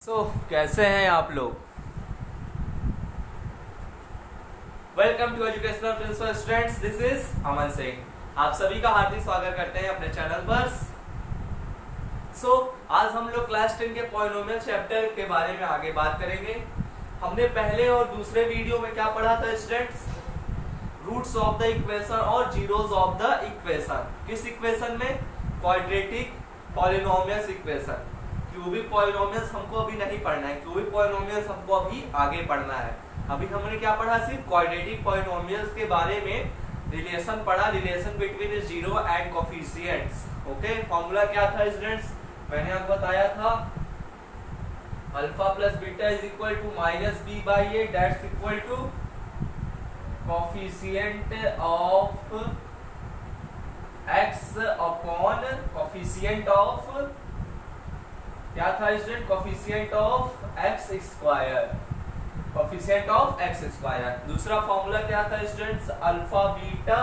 कैसे हैं आप लोग। Welcome to educational principle students, this is Aman Singh. आप सभी का हार्दिक स्वागत करते हैं अपने चैनल पर। आज हम लोग क्लास 10 के पॉलिनोमियल चैप्टर के बारे में आगे बात करेंगे। हमने पहले और दूसरे वीडियो में क्या पढ़ा था students? Roots of the equation और जीरोस ऑफ द इक्वेशन। किस इक्वेशन में? Quadratic polynomials equation. Cubic polynomials हमको अभी नहीं पढ़ना है, क्यूबिक पॉलिनोमियल्स हमको अभी आगे पढ़ना है। अभी हमने क्या पढ़ा? सिर्फ क्वाड्रेटिक पॉलिनोमियल्स के बारे में रिलेशन पढ़ा, relation between zero and coefficients. Okay, formula क्या था स्टूडेंट्स? मैंने आपको बताया था alpha plus beta is equal to minus b by a, that's equal to coefficient of x upon coefficient of क्या था student? Coefficient of x square, coefficient of x square. दूसरा formula क्या था students? Alpha beta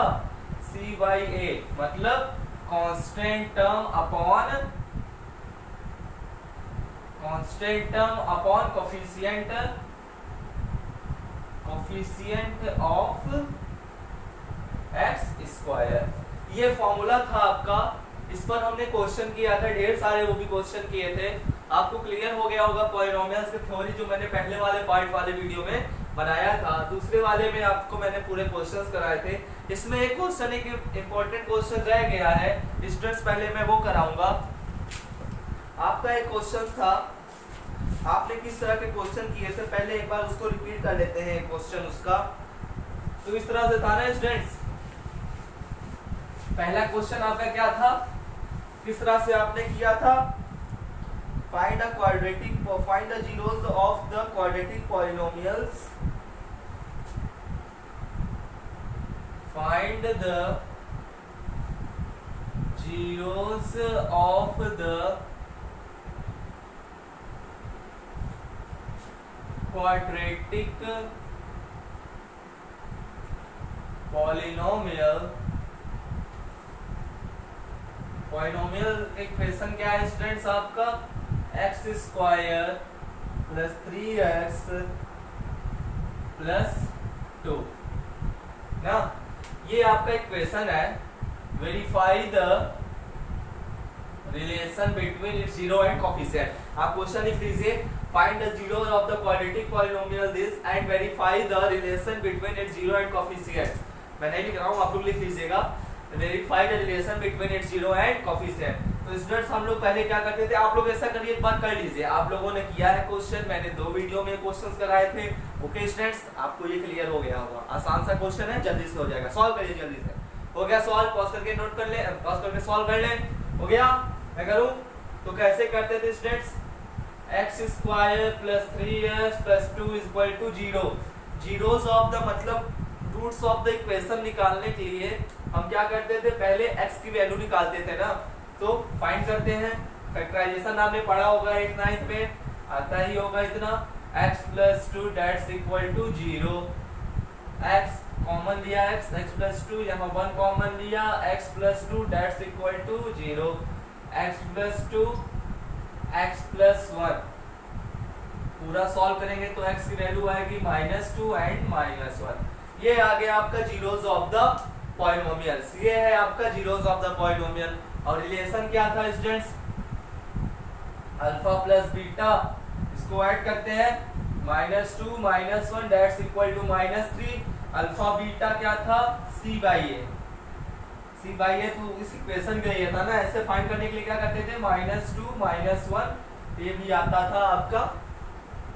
c by a, मतलब constant term upon coefficient of x square. ये formula था आपका। इस पर हमने क्वेश्चन किया था, ढेर सारे वो भी क्वेश्चन किए थे। आपको क्लियर हो गया होगा पॉलिनोमियल्स की थ्योरी, जो मैंने पहले वाले पार्ट वाले वीडियो में बनाया था। दूसरे वाले में आपको मैंने पूरे क्वेश्चंस कराए थे। इसमें एक क्वेश्चन, एक इंपॉर्टेंट क्वेश्चन रह गया है स्टूडेंट्स, पहले मैं वो कराऊंगा। आपका एक क्वेश्चन था, आपने किस तरह के क्वेश्चन किए थे, पहले एक बार उसको रिपीट कर लेते हैं क्वेश्चन उसका। तो इस तरह से था ना स्टूडेंट्स, पहला क्वेश्चन आपका क्या था, किस तरह से आपने किया था? Find the zeros of the quadratic polynomials, find the zeros of the quadratic polynomial equation क्या है स्टूडेंट्स आपका? X square plus 3x plus 2 ना, ये आपका इक्वेशन है। Verify the relation between its zero and coefficient. आप क्वेश्चन लिख लीजिए, find the zeros of the quadratic polynomial this and verify the relation between its zero and coefficient. मैं नहीं लिख रहा हूँ, आप लोग लिख लीजिएगा, verify the relation between its zero and coefficient. तो स्टूडेंट्स हम लोग पहले क्या करते थे, आप लोग ऐसा करिए, एक बार कर लीजिए। आप लोगों ने किया है क्वेश्चन, मैंने 2 वीडियो में क्वेश्चंस कराए थे। ओके स्टूडेंट्स, आपको ये क्लियर हो गया होगा। आसान सा क्वेश्चन है, जल्दी से हो जाएगा। सॉल्व करिए जल्दी से। हो गया सॉल्व? पॉज करके नोट कर ले, पॉज करके सॉल्व कर ले। हो गया? मैं करूं तो कैसे करते थे students? X square plus 3x plus 2 is equal to 0। Zeros of the मतलब रूट्स ऑफ द इक्वेशन निकालने के लिए हम क्या करते थे? पहले x की वैल्यू निकालते थे ना, तो फाइंड करते हैं। फैक्टराइजेशन आपने पढ़ा होगा 8th में, आता ही होगा इतना, x plus 2 that's equal to 0। x common लिया, x प्लस 2, यहाँ 1 कॉमन लिया, x plus 2 that's equal to 0। x plus 2 x plus 1 पूरा सॉल्व करेंगे तो x की वैल्यू आएगी -2 एंड -1। ये आ गया आपका जीरोस ऑफ द पॉलिनोमियल्स। ये है आपका जीरोस ऑफ द पॉलिनोमियल। और रिलेशन क्या था स्टूडेंट्स? अल्फा प्लस बीटा, इसको ऐड करते हैं, -2 -1 that's equal to -3। Alpha beta क्या था? c by a. तो इस इक्वेशन का ये था ना, ऐसे फाइंड करने के लिए क्या करते थे? -2 -1, ये भी आता था आपका,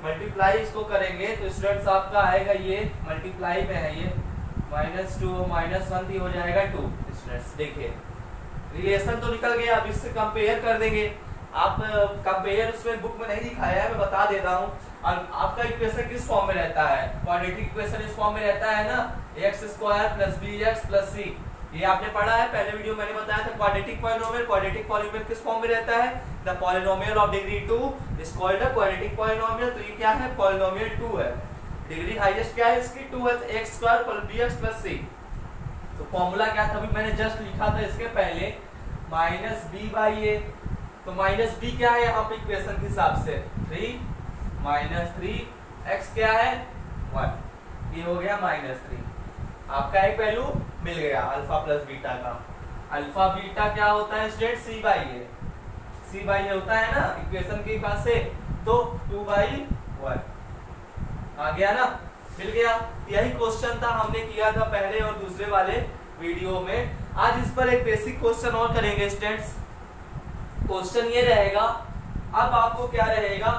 मल्टीप्लाई इसको करेंगे तो स्टूडेंट्स आपका आएगा, ये मल्टीप्लाई में है, ये -2 -1 हो जाएगा 2। स्टूडेंट्स देखिए, रिलेशन तो निकल गया। अब इससे कंपेयर कर देंगे। आप कंपेयर उसमें बुक में नहीं दिखाया है, मैं बता देता हूँ। और आपका इक्वेशन किस फॉर्म में रहता है? क्वाड्रेटिक इक्वेशन इस फॉर्म में रहता है ना, x square plus b x plus c. ये आपने पढ़ा है, पहले वीडियो मैंने बताया था। क्वाड्रेटिक पॉलिनोमियल किस फॉर्म में रहता है? The polynomial of degree 2 is called a quadratic polynomial. तो ये क्या है? पॉलिनोमियल 2 है। डिग्री हाईएस्ट क्या है इसकी? 2 है, x square plus b x plus c. तो फॉर्मूला क्या था? अभी मैंने जस्ट लिखा था इसके पहले, -b/a। तो माइनस बी क्या है यहाँ पे इक्वेशन के हिसाब से, 3 -3 x क्या है 1, ये हो गया -3। आपका एक वैल्यू मिल गया अल्फा प्लस बीटा का। अल्फा बीटा क्या होता है स्टूडेंट, c/a, c/a होता है ना इक्वेशन के पास से, तो 2/1 आ गया ना, मिल गया। यही क्वेश्चन था, हमने किया था पहले और दूसरे वाले वीडियो में। आज इस पर एक बेसिक क्वेश्चन और करेंगे स्टूडेंट्स। क्वेश्चन ये रहेगा, अब आपको क्या रहेगा,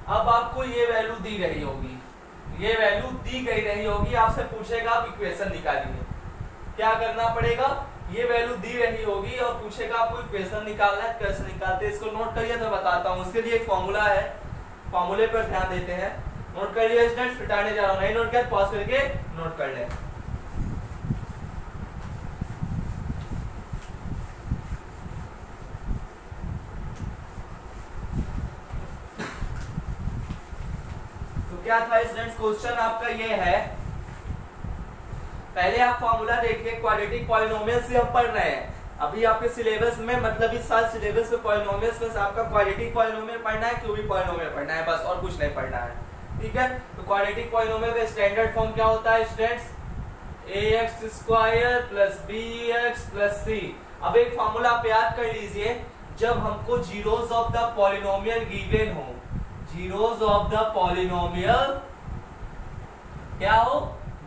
अब आपको ये वैल्यू दी रही होगी, ये वैल्यू दी गई रही होगी, आपसे पूछेगा आप इक्वेशन निकालिए। क्या करना पड़ेगा, ये वैल्यू दी रही होगी और पूछेगा आपको इक्वेशन निकालना है, कैसे निकालते हैं इसको नोट करिए, तो बताता हूँ। उसके लिए एक फॉर्मूला है, फॉर्मूले पर ध्यान देते हैं। नोट कर लिया स्टूडेंट्स, फिटाने जा रहा हूँ, नहीं नोट किया पॉज करके नोट कर ले। तो क्या था स्टूडेंट्स, क्वेश्चन आपका ये है, पहले आप फॉर्मूला देखिए, क्वाड्रेटिक पॉलिनोमियल से हम पढ़ रहे हैं। अभी आपके सिलेबस में, मतलब इस साल सिलेबस में पॉलिनोमियल्स में से आपका क्वाड्रेटिक पॉलिनोमियल पढ़ना है, क्यूबिक पॉलिनोमियल पढ़ना है, बस और कुछ नहीं पढ़ना है, ठीक है। तो क्वाड्रेटिक पॉलिनोमियल का स्टैंडर्ड फॉर्म क्या होता है स्टूडेंट्स, ax² + bx + c। अब एक फॉर्मूला आप याद कर लीजिए, जब हमको zeros of the polynomial given हो, जीरोस ऑफ द पॉलिनोमियल क्या हो,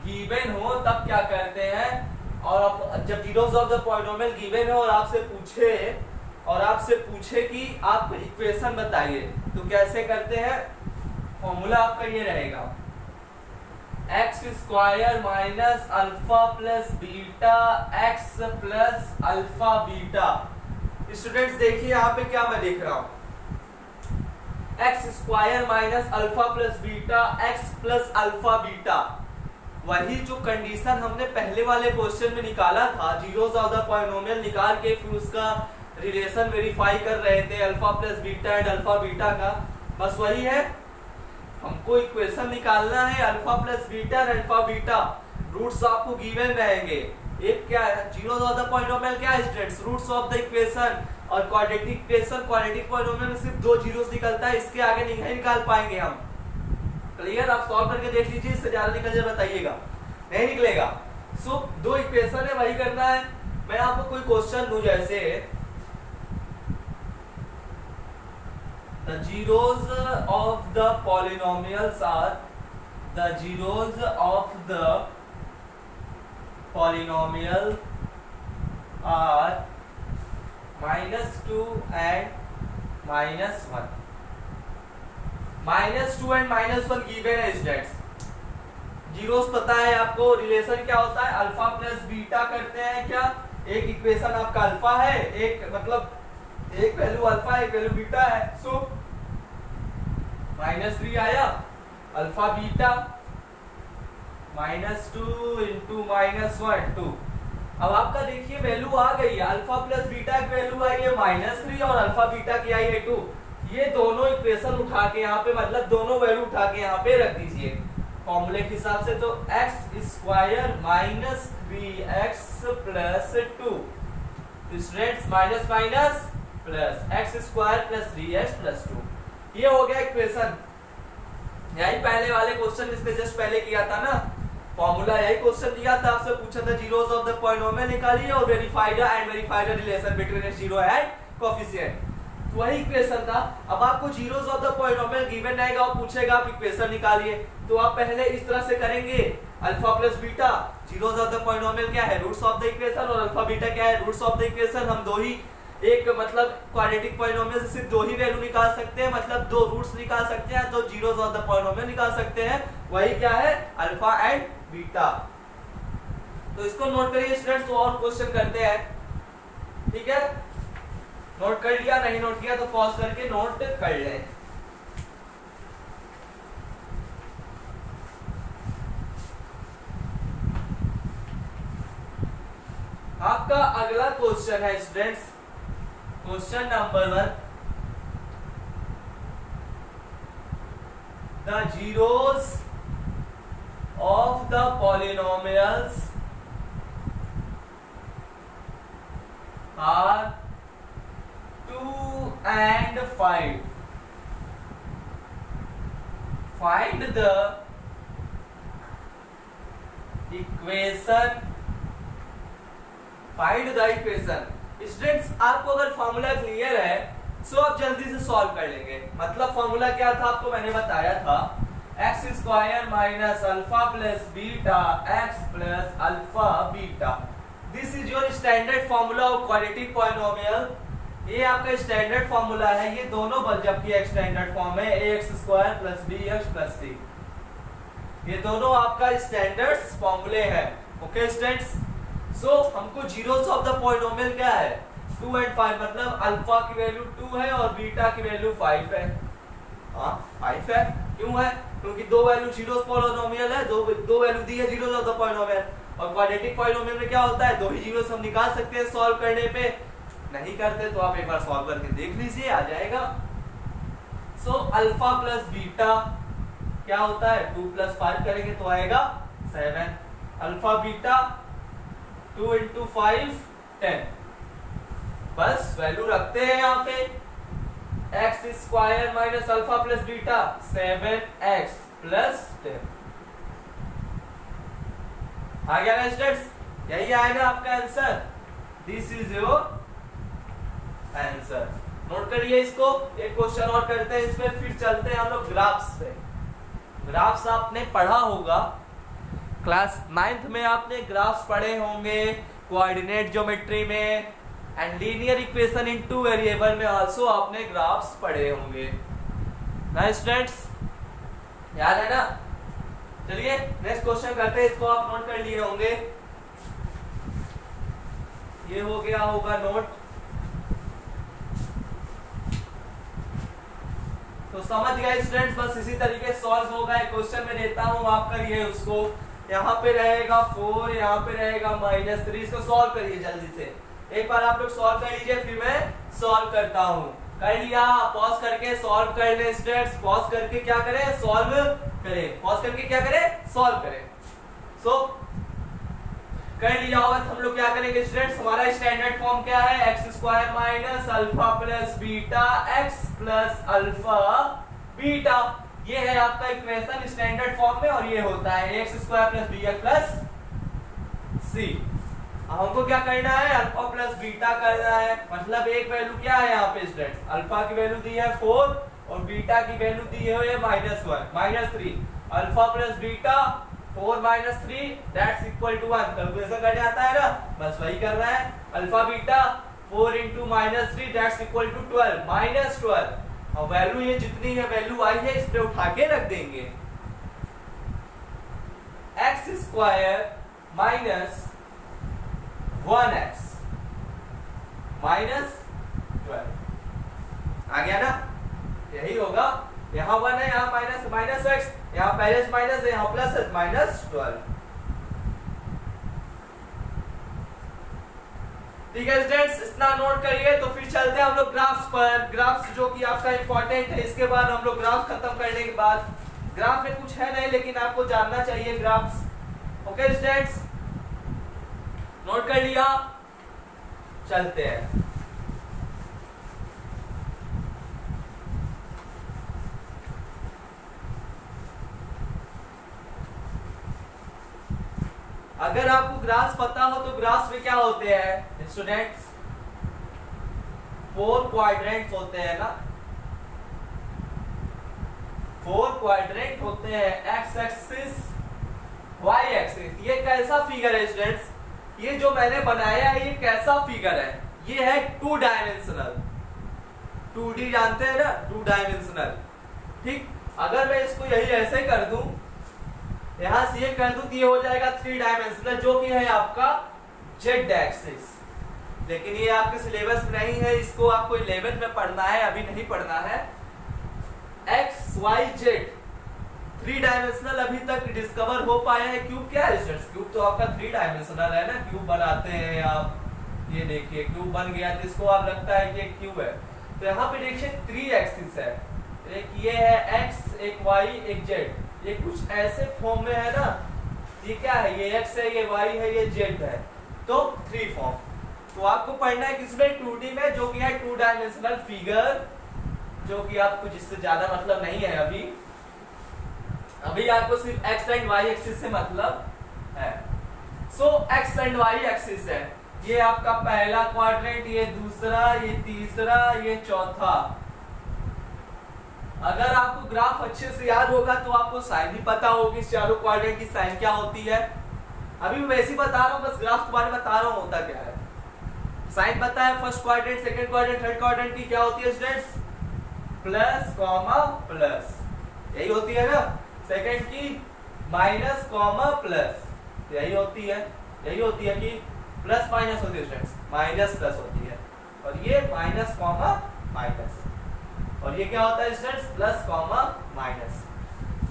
गिवन हो, तब क्या करते हैं, और जब zeros of the polynomial given हो और आपसे पूछे कि आप इक्वेशन बताइए, तो कैसे करते हैं, फॉर्मूला आपका ये रहेगा, x² - alpha plus beta x plus alpha beta. Students देखिए यहाँ पे क्या मैं देख रहा हूँ, x² - alpha plus beta x plus alpha beta, वही जो कंडीशन हमने पहले वाले क्वेश्चन में निकाला था, जीरोस ऑफ द पॉलिनोमियल निकाल के फिर उसका रिलेशन वेरीफाई कर रहे थे alpha plus beta and alpha beta का, बस वही है। हमको इक्वेशन निकालना है alpha plus beta and alpha beta, roots आपको गिवन रहेंगे। एक क्या है, जीरोस ऑफ द पॉलिनोमियल क्या है students, roots of the equation, और क्वाड्रेटिक इक्वेशन, क्वाड्रेटिक पॉलिनोमियल में सिर्फ 2 जीरोस निकलता है, इसके आगे नहीं निकाल पाएंगे हम। क्लियर, आप सॉल्व करके देख लीजिए, इससे ज्यादा निकल जाए बताइएगा, नहीं निकलेगा। सो 2 इक्वेशन है, वही करना है। मैं आपको कोई क्वेश्चन दूं, जैसे the zeros of the polynomials are, the zeros of the polynomial are -2 and -1, -2 and -1 given है स्टूडेंट्स। जीरोस पता है आपको, रिलेशन क्या होता है, अल्फा प्लस बीटा करते हैं क्या, एक इक्वेशन आपका अल्फा है, एक मतलब एक वैल्यू अल्फा एक वैल्यू बीटा है, सो -3 आया अल्फा बीटा, -2 × -1 2। अब आपका देखिए वैल्यू आ गई है, अल्फा प्लस बीटा की वैल्यू आई है -3 और अल्फा बीटा की आई है 2। ये दोनों इक्वेशन उठा के यहाँ पे, मतलब दोनों वैल्यू उठा के यहाँ पे रख दीजिए फॉर्मूले के हिसाब से, तो x² - 3x + 2, students minus minus plus x² + 3x + 2, ये हो गया इक्वेशन। यही पहले वाले क्वेश्चन इसने जस्ट पहले किया था ना, फॉर्मूला यही क्वेश्चन दिया था, आपसे पूछा था जीरोस ऑफ द पॉलिनोमियल निकालिए और verified the relation between zero and coefficient, तो वही इक्वेशन था। अब आपको zeros of the polynomial given रहेगा और पूछेगा आप इक्वेशन निकालिए, तो आप पहले इस तरह से करेंगे, alpha plus beta, zeros of the polynomial क्या है, रूट्स ऑफ द इक्वेशन, और अल्फा बीटा क्या है, रूट्स ऑफ द इक्वेशन। हम दो ही, एक मतलब क्वाड्रेटिक पॉलिनोमियल से सिर्फ 2 ही वैल्यू निकाल सकते हैं, मतलब 2 रूट्स निकाल सकते हैं, तो जीरोस ऑफ द पॉलिनोमियल निकाल सकते हैं, वही क्या है, अल्फा एंड बीटा। तो इसको नोट करिए स्टूडेंट्स, तो और क्वेश्चन करते हैं, ठीक है। नोट कर लिया, नहीं नोट किया तो पॉज करके नोट कर लें। आपका अगला क्वेश्चन है students, question number 1, the zeros of the polynomials are 2 and 5 find the equation, find the equation. Students आपको अगर फॉर्मूला क्लियर है सो आप जल्दी से सॉल्व कर लेंगे। मतलब फॉर्मूला क्या था आपको मैंने बताया था, x square minus alpha plus beta x plus alpha beta. This is your standard formula of quadratic polynomial. ये आपका स्टैंडर्ड फॉर्मूला है, ये दोनों बल जबकि एक स्टैंडर्ड फॉर्म है a x square plus b x plus c, ये दोनों आपका स्टैंडर्ड फॉर्मूले हैं। ओके स्टूडेंट्स, सो हमको जीरोस ऑफ द पॉलिनोमियल क्या है 2 एंड 5, मतलब अल्फा की वैल्यू 2 है और बीटा की वैल्यू 5 है। हाँ 5 है, क्यों है? क्योंकि दो वैल्यू जीरोस पॉलिनोमियल है, दो वैल्यू दी है जीरोस ऑफ द पॉलिनोमियल। और क्वाड्रेटिक पॉलिनोमियल में क्या होता है, दो ही जीरोस हम निकाल सकते हैं सॉल्व करने पे। नहीं करते तो आप एक बार सॉल्व करके देख लीजिए, आ जाएगा। सो अल्फा प्लस बीटा क्या होता है 2 + 5 करेंगे तो आएगा 7। Alpha beta 2 × 5 10। बस वैल्यू रखते हैं यहाँ पे, x square minus alpha plus beta 7x plus 10। आ गया ना स्टूडेंट्स, यही आएगा आपका answer. This is your answer. Note करिए इसको। एक क्वेश्चन और करते हैं इसमें, फिर चलते हैं हम लोग ग्राफ्स पे। ग्राफ्स आपने पढ़ा होगा, क्लास 9th में आपने ग्राफ्स पढ़े होंगे, कोऑर्डिनेट ज्योमेट्री में and linear equation in 2 variable में आल्सो आपने ग्राफ्स पढ़े होंगे ना स्टूडेंट्स, याद है ना? चलिए नेक्स्ट क्वेश्चन करते हैं, इसको आप नोट कर लिए होंगे, ये हो गया होगा नोट। तो समझ गए स्टूडेंट्स, बस इसी तरीके सॉल्व होगा। एक क्वेश्चन में देता हूं, आप करिए उसको। यहाँ पे रहेगा 4, यहाँ पे रहेगा -3, इसको सॉल्व करिए जल्दी से। एक बार आप लोग सॉल्व कर लीजिए, फिर मैं सॉल्व करता हूँ। कर लिया? पॉज करके सॉल्व कर ले स्टूडेंट्स। पॉज करके क्या करें, सॉल्व करें। पॉज करके क्या करें, सॉल्व करें। सो कर लिया होगा तो हम लोग क्या करेंगे स्टूडेंट्स, हमारा स्टैंडर्ड फॉर्म क्या है, x square minus alpha plus beta x plus alpha beta. ये है आपका इक्वेशन स्टैंडर्ड फॉर्म में, और ये होता है x square plus b x plus c. हमको क्या करना है, अल्फा प्लस बीटा करना है। मतलब एक वैल्यू क्या है यहाँ पे स्टूडेंट्स, अल्फा की वैल्यू दी है 4 और बीटा की वैल्यू दी है -1 -3। Alpha plus beta 4 - 3 that's equal to 1। Calculation करने आता है ना, बस वही कर रहा है। Alpha beta 4 × -3 that's equal to 12 -12। और वैल्यू ये जितनी है वैल्यू आई है इस पे उठा के रख देंगे। एक्स स्क्वायर माइनस 1x -12 आ गया ना, यही होगा। यहाँ 1 है, यहाँ माइनस x, यहाँ पहले माइनस है, यहाँ प्लस है, -12। ठीक है स्टूडेंट्स, इतना नोट करिए। तो फिर चलते हैं हम लोग ग्राफ्स पर। ग्राफ्स जो कि आपका इंपॉर्टेंट है। इसके बाद हम लोग ग्राफ खत्म करने के बाद, ग्राफ में कुछ है नहीं लेकिन आपको जानना चाहिए ग्राफ्स। ओके स्टूडेंट्स, नोट कर लिया? चलते हैं। अगर आपको ग्राफ्स पता हो तो ग्राफ्स में क्या होते हैं स्टूडेंट्स, 4 क्वाड्रेंट होते हैं ना, 4 क्वाड्रेंट होते हैं। X axis, y axis. ये कैसा फिगर है स्टूडेंट्स, ये जो मैंने बनाया है ये कैसा फिगर है, ये है 2 डायमेंशनल। 2D जानते हैं ना, 2 डायमेंशनल। ठीक, अगर मैं इसको यही ऐसे कर दूं, यहां से ये कर दूं तो ये हो जाएगा 3 डायमेंशनल, जो कि है आपका जेड एक्सिस। लेकिन ये आपके सिलेबस में नहीं है, इसको आपको 11th में पढ़ना है, अभी नहीं पढ़ना है। एक्स वाई जेड 3 डायमेंशनल अभी तक डिस्कवर हो पाया है। क्यूब क्या है स्टूडेंट्स, क्यूब तो आपका 3 डायमेंशनल है ना। क्यूब बनाते हैं आप, ये देखिए क्यूब बन गया, जिसको आप लगता है कि एक क्यूब है। तो यहाँ पे देखिए 3 एक्सिस है, एक ये है एक्स, एक वाई, एक जेड। ये कुछ ऐसे फॉर्म में है ना, ये क्या है, ये एक्स है, ये वाई है, ये जेड है, तो 3 फॉर्म। तो आपको पढ़ना है किसमें, 2D में, जो कि है 2 डायमेंशनल फिगर, जो कि आपको जिससे ज्यादा मतलब नहीं है अभी। अभी आपको सिर्फ एक्स एंड वाई एक्सिस से मतलब है। सो एक्स एंड वाई एक्सिस है, ये आपका पहला क्वाड्रेंट, ये दूसरा, ये तीसरा, ये चौथा। अगर आपको ग्राफ अच्छे से याद होगा तो आपको साइन भी पता होगी, इस चारों क्वाड्रेंट की साइन क्या होती है। अभी मैं वैसे ही बता रहा हूँ, बस ग्राफ के बारे में बता रहा हूँ होता क्या है। साइन पता है, first quadrant, second quadrant, third quadrant की क्या होती है स्टूडेंट्स? प्लस कॉमा प्लस, यही होती है ना। सेकंड की माइनस कॉमा प्लस, यही होती है। यही होती है कि प्लस माइनस होती है स्टूडेंट्स, माइनस प्लस होती है। और ये माइनस कॉमा माइनस, और ये क्या होता है स्टूडेंट्स? Plus comma minus.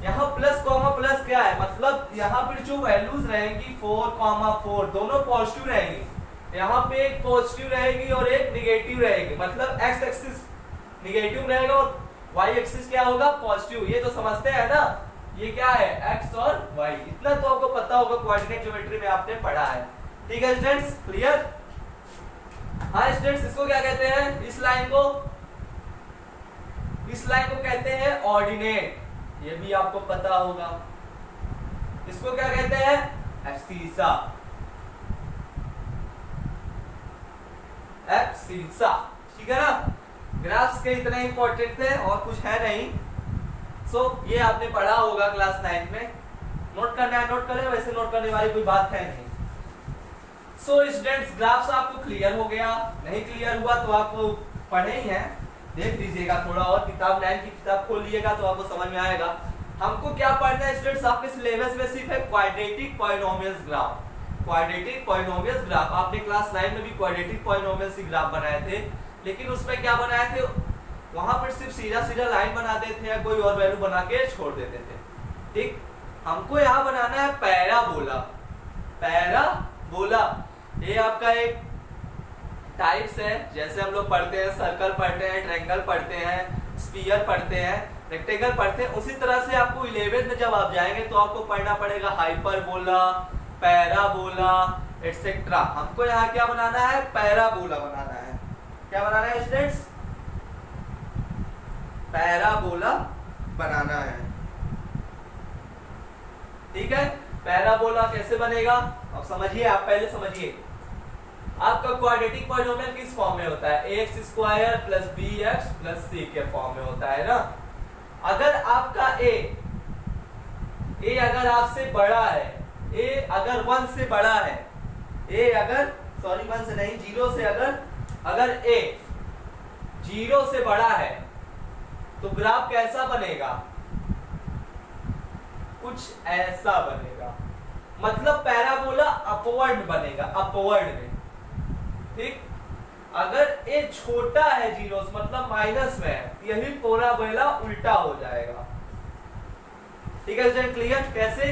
यहाँ प्लस कॉमा प्लस क्या है? मतलब यहाँ पर जो वैल्यूज रहेंगी 4,4 दोनों पॉजिटिव रहेंगी। यहाँ पे एक पॉजिटिव रहेगी और एक निगेटिव रहेगी, मतलब एक्स एक्सिस निगेटिव रहेगा और वाई एक्सिस क्या होगा? पॉजिटिव। ये तो समझते हैं ना, ये क्या है? एक्स और वाई। इतना तो आपको पता होगा, कोऑर्डिनेट ज्योमेट्री में आपने पढ़ा है। ठीक है स्टूडेंट्स, क्लियर? हाँ स्टूडेंट्स, इसको क्या कहते हैं? इस लाइन को कहते हैं ऑर्डिनेट, ये भी आपको पता होगा। इसको क्या कहते हैं? एब्सिसा। एब्सिसा, ठीक है ना। ग्राफ्स के इतने इंपॉर्टेंट थे और कुछ है नहीं। सो ये आपने पढ़ा होगा क्लास 9 में। नोट करना है नोट करें, वैसे नोट करने वाली कोई बात है नहीं। सो स्टूडेंट्स, ग्राफ्स आपको क्लियर हो गया? नहीं क्लियर हुआ तो आपको पढ़े ही हैं, देख लीजिएगा थोड़ा और, किताब 9 की किताब खोल लीजिएगा तो आपको समझ में आएगा। हमको क्या पढ़ना है स्टूडेंट्स? आपके सिलेबस में सिर्फ है quadratic polynomials graph. Quadratic polynomials graph आपने क्लास 9 में भी क्वाड्रेटिक पॉलिनोमियल्स के ग्राफ बनाए थे, लेकिन उसमें क्या बनाए थे? वहां पर सिर्फ सीधा सीधा लाइन बनाते थे या कोई और वैल्यू बना के छोड़ देते थे। ठीक, हमको यहाँ बनाना है पैराबोला। पैराबोला ये आपका एक टाइप्स है, जैसे हम लोग पढ़ते हैं सर्कल पढ़ते हैं, ट्रायंगल पढ़ते हैं, स्फीयर पढ़ते हैं, रेक्टेंगल पढ़ते हैं। उसी तरह से आपको 11th में जब आप जाएंगे तो आपको पढ़ना पड़ेगा हाइपरबोला, पैराबोला एटसेट्रा। हमको यहाँ क्या बनाना है? पैराबोला बनाना है। क्या बनाना है स्टूडेंट्स? पैराबोला बनाना है। ठीक है, पैराबोला कैसे बनेगा अब समझिए। आप पहले समझिए, आपका क्वाड्रेटिक पॉलिनोमियल किस फॉर्म में होता है? ax square plus bx plus c के फॉर्म में होता है ना। अगर आपका a अगर आपसे बड़ा है, a अगर 1 से बड़ा है, a अगर सॉरी 1 से नहीं 0 से, अगर a 0 से बड़ा है तो ग्राफ कैसा बनेगा? कुछ ऐसा बनेगा, मतलब पैराबोला अपवर्ड बनेगा, अपवर्ड में। ठीक, अगर ए छोटा है 0 से मतलब माइनस में है, यही पैराबोला उल्टा हो जाएगा। ठीक है स्टूडेंट, क्लियर? कैसे?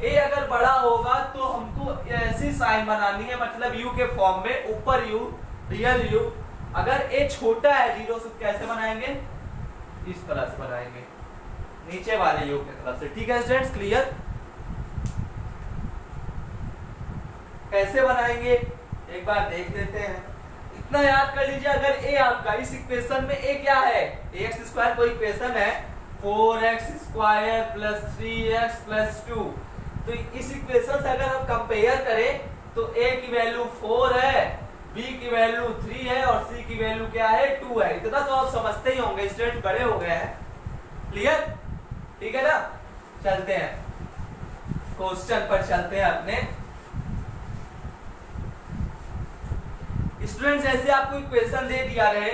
ए अगर बड़ा होगा तो हमको ऐसी साइन बनानी है, मतलब यू के फॉर्म में, ऊपर यू, रियल यू। अगर ए छोटा है 0 से कैसे बनाएंगे? इस तरह से बनाएंगे, नीचे वाले यू की तरफ से। ठीक है स्टूडेंट्स, क्लियर? कैसे बनाएंगे एक बार देख लेते हैं। इतना याद कर लीजिए, अगर ए आपका इस इक्वेशन में ए क्या है? ax स्क्वायर कोई इक्वेशन है 4x square plus 3x plus 2। तो इस इक्वेशन से अगर हम कंपेयर करें तो a की वैल्यू 4 है, b की वैल्यू 3 है और c की वैल्यू क्या है? 2 है। इतना तो आप समझते ही होंगे, स्टूडेंट बड़े हो गए हैं। क्लियर? ठीक है ना। चलते हैं क्वेश्चन पर, चलते हैं अपने। स्टूडेंट्स, ऐसे आपको इक्वेशन दे दिया रहे,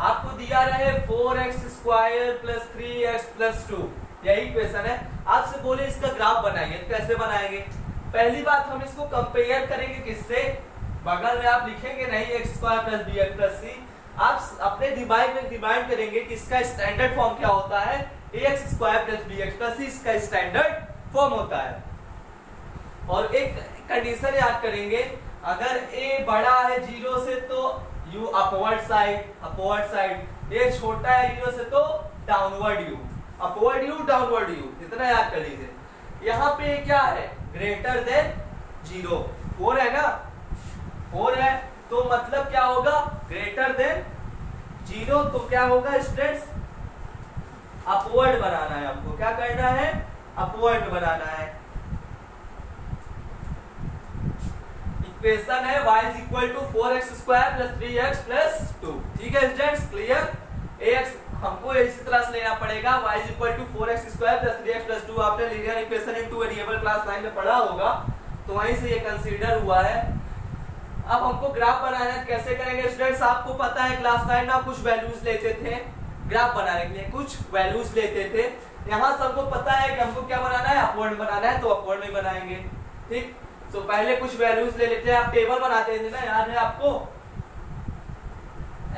आपको दिया रहे 4x square plus 3x plus 2, यही इक्वेशन है। आपसे बोले इसका ग्राफ बनाइए, तो कैसे बनाएंगे? पहली बात, हम इसको कंपेयर करेंगे किससे? बगल में आप लिखेंगे नहीं x square plus bx plus c, आप अपने दिमाग में डिमांड करेंगे कि इसका स्टैंडर्ड फॉर्म क्या होता है? ax square plus bx plus c इसका स्टैंडर्ड फॉर्म होता है। और एक कंडीशन याद करेंगे, अगर a बड़ा है 0 से तो u अपवर्ड साइड, a छोटा है 0 से तो downward u, upward u downward u, इतना याद कर लीजिए। यहाँ पे क्या है? ग्रेटर देन 0, 4 है ना, 4 है तो मतलब क्या होगा? Greater than 0। तो क्या होगा स्टूडेंट्स? अपवर्ड बनाना है हमको। क्या करना है? अपवर्ड बनाना है। इक्वेशन है y is equal to 4x square plus 3x plus 2। ठीक है स्टूडेंट्स, क्लियर? ax हमको इसी तरह से लेना पड़ेगा, y is equal to 4x square plus 3x plus 2। आपने linear equation in two variable class 9 में पढ़ा होगा, तो वहीं से ये कंसीडर हुआ है। अब हमको ग्राफ बनाना है, कैसे करेंगे स्टूडेंट्स? आपको पता है क्लास 9 में आप कुछ वैल्यूज लेते थे ग्राफ बनाने के लिए, कुछ वैल्यूज लेते थे। यहाँ सबको पता है कि हमको क्या बनाना है? अपवर्ड बनाना है, तो अपवर्ड में बनाएंगे। ठीक, तो पहले कुछ वैल्यूज ले लेते हैं। आप टेबल बनाते थे ना, याद है आपको?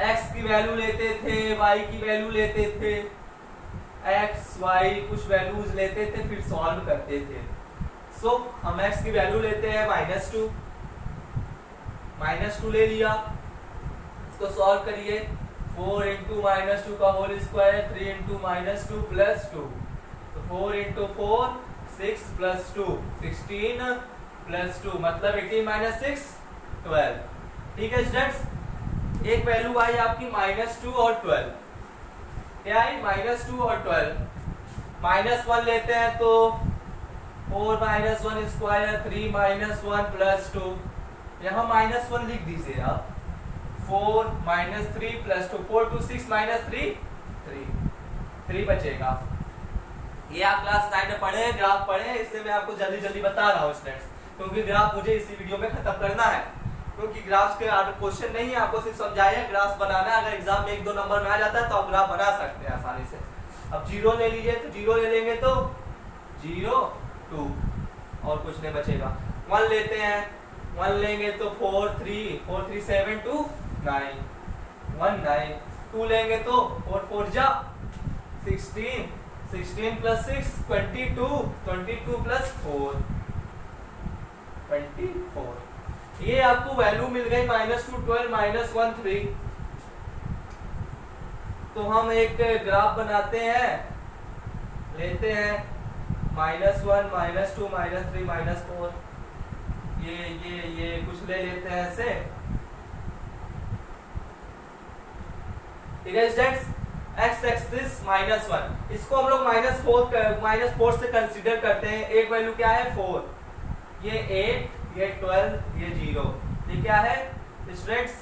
x की वैल्यू लेते थे, y की वैल्यू लेते थे, x y कुछ वैल्यूज लेते थे, फिर सॉल्व करते थे। सो हम x की वैल्यू लेते हैं -2 ले लिया, इसको सॉल्व करिए। 4 इंटू -2 का होल स्क्वायर, 3 इंटू -2 प्लस 2, तो 4 इंटू 4 6 प्लस 2 16 प्लस 2 मतलब 18 - 6 12। ठीक है स्टूडेंट्स, एक वैल्यू आई आपकी -2 और 12। क्या आई? -2 और 12। -1 लेते हैं तो 4 - 1 स्क्वायर, 3 - 1 प्लस 2। यहाँ -1 लिख दीजिए आप। 4 - 3 प्लस 2, 4 2 6 -3 3 बचेगा। ये आप क्लास 9 में पढ़े, ग्राफ पढ़े, इसलिए मैं आपको जल्दी जल्दी बता रहा हूँ स्टूडेंट्स, क्योंकि ग्राफ मुझे इसी वीडियो में खत्म करना है। क्योंकि ग्राफ्स के क्वेश्चन नहीं है, आपको सिर्फ समझाया ग्राफ बनाना है। अगर एग्जाम में 1-2 नंबर में आ जाता है तो आप ग्राफ बना सकते हैं आसानी से। अब 0 ले लीजिए, तो 0 ले लेंगे तो 0 2 और कुछ नहीं बचेगा। 1 लेते हैं, 1 लेंगे तो 4 3 7 2 9 1 9। 2 लेंगे तो 4 4 जा 16 16 प्लस 6 22 22 प्लस 4 24। ये आपको वैल्यू मिल गई -2 12 -1 3। तो हम एक ग्राफ बनाते हैं, लेते हैं -1 -2 -3 -4, ये कुछ ले लेते हैं ऐसे। ठीक है स्टूडेंट्स, x एक्सिस -1, इसको हम लोग -4 से कंसीडर करते हैं। एक वैल्यू क्या है? 4, ये 8, ये 12, ये 0। ये क्या है स्टूडेंट्स?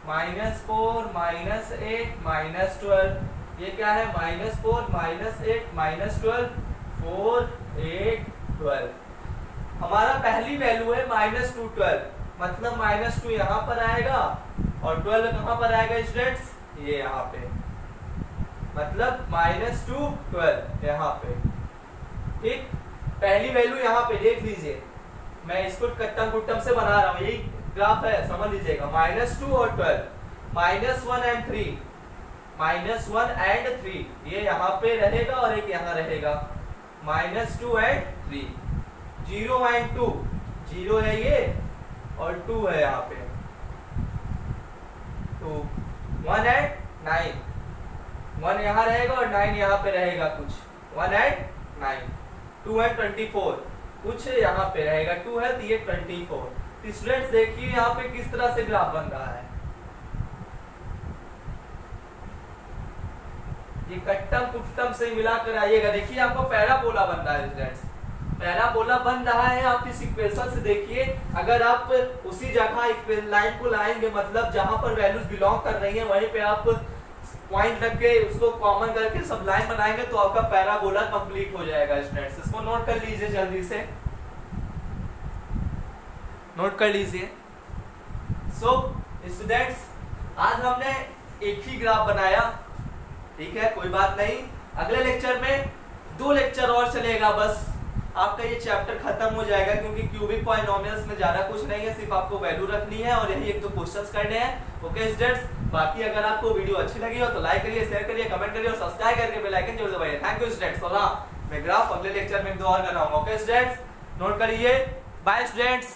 -4 -8 -12। ये क्या है? -4 -8 -12 4 8 12। हमारा पहली वैल्यू है -2 12, मतलब -2 यहाँ पर आएगा और 12 कहाँ पर आएगा स्टूडेंट्स? ये यहाँ पे, मतलब -2 12 यहाँ पे। ठीक, पहली वैल्यू यहाँ पे देख लीजिए, मैं इसको कट्टम कुट्टम से बना रहा हूँ, यही ग्राफ है, समझ लीजिएगा। -2 और 12, -1 एंड 3, -1 एंड 3, ये यहाँ पे रहेगा और एक यहाँ रहेगा। -2 एंड 3, 0 एंड 2, 0 है ये और 2 है यहाँ पे, 2 1 एंड 9, 1 यहाँ रहेगा और 9 यहाँ पे रहेगा कुछ, 1 एंड 9, 2 एंड 24 कुछ यहाँ पे रहेगा, 2 है तो ये 24। स्टूडेंट्स देखिए यहाँ पे किस तरह से ग्राफ बन रहा है। ये कट्टम कुट्टम से मिलाकर आइएगा। देखिए आपको पैराबोला बन रहा है स्टूडेंट्स, पैराबोला बन रहा है। आप इस इक्वेशन से देखिए, अगर आप उसी जगह लाइन को लाएंगे, मतलब जहां पर वैल्यूज बिलोंग कर रही है वहीं पे आप पॉइंट रख के उसको कॉमन करके सब लाइन बनाएंगे तो आपका पैराबोला कंप्लीट हो जाएगा स्टूडेंट्स। इसको नोट कर लीजिए, जल्दी से नोट कर लीजिए। सो स्टूडेंट्स, आज हमने एक ही ग्राफ बनाया, ठीक है, कोई बात नहीं। अगले लेक्चर में 2 लेक्चर और चलेगा, बस आपका ये चैप्टर खत्म हो जाएगा, क्योंकि क्यूबिक पॉलिनोमियल्स में ज्यादा कुछ नहीं है, सिर्फ आपको वैल्यू रखनी है और यही 1-2 क्वेश्चंस करने हैं। ओके स्टूडेंट्स, बाकी अगर आपको वीडियो अच्छी लगी हो तो लाइक करिए, शेयर करिए, कमेंट करिए और सब्सक्राइब करके बेल आइकन जरूर दबाइए। Thank you students. और हाँ, मैं ग्राफ अगले लेक्चर में 2 और कर रहा हूँ। ओके स्टूडेंट्स, नोट करिए। Bye students.